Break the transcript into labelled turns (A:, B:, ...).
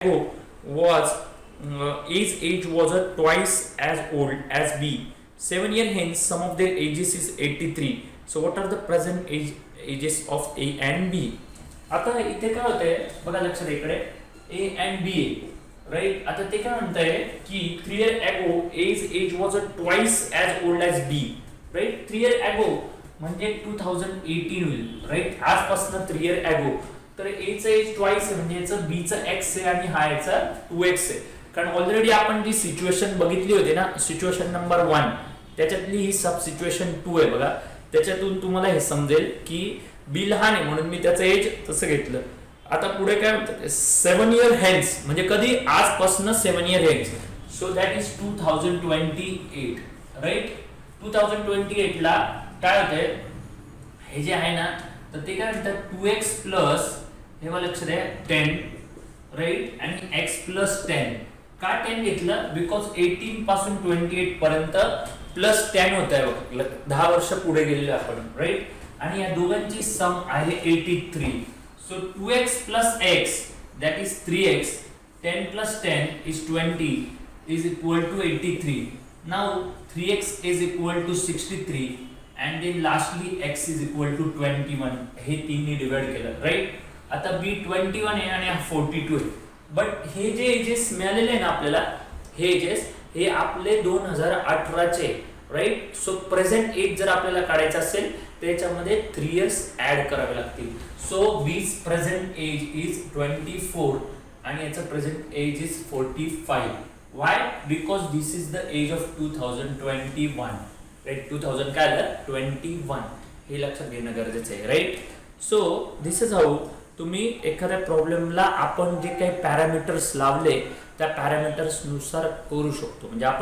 A: ago was A's age was twice as old as B. 7 years hence, sum of their ages is 83. So what are the present ages of A and B? आता इथे काय होतंय बघा लक्षात इकडे A and B right. आता ते काय म्हणताय की 3 years ago A's age was twice as old as B. Right. 3 years ago म्हणजे 2018 होईल राइट. आजपासून 3 years ago तर A चं एज ट्वाइस आहे म्हणजे याचं B चं x आहे आणि हा याचा 2x आहे. कारण ऑलरेडी आपण जी सिच्युएशन बघितली होती ना, सिच्युएशन नंबर 1 त्याच्यातली ही सब सिच्युएशन 2 आहे बघा. त्याच्यातून तुम्हाला हे समजेल की B लहान आहे म्हणून मी त्याचं एज तसं घेतलं. आता पुढे काय म्हणतात 7 years hence म्हणजे कधी आजपासून 7 years hence. So that is 2028 right. 2028 ला काय होतंय हे जे आहे ना तर ते काय म्हणतात 2x प्लस हे मला लक्षात आहे 10 राइट आणि x प्लस 10. का 10 घेतलं बिकॉज 18 पासून 28 पर्यंत प्लस 10 होत आहे बघ 10 वर्ष पुढे गेलेलो आपण राइट. आणि या दोघांची सम आहे 83. So 2x plus x that is 3x 10 plus 10 is 20 is equal to 83. Now 3x is equal to 63 and then lastly x is equal to 21. हे तीननी डिवाइड केलं राइट. आता b 21 आहे आणि हा 42 आहे. बट हे जे एजेस मिळालेले आहे ना आपल्याला हे एजेस हे आपले 2018 चे राइट. सो प्रेझेंट एज जर आपल्याला काढायचं असेल त्याच्यामध्ये 3 years ऍड करावे लागतील. सो बीज प्रेझेंट एज इज 24 आणि याचं present age is 45. Why because this is the age of 2021 right. 2000 काय आलं 21 हे लक्षात घेणं गरजेचं आहे right. So this is how तुम्ही एखाद्या प्रॉब्लेमला आपण जे काही पॅरामीटर्स लावले त्या पॅरामीटर्स नुसार करू शकतो. म्हणजे आपण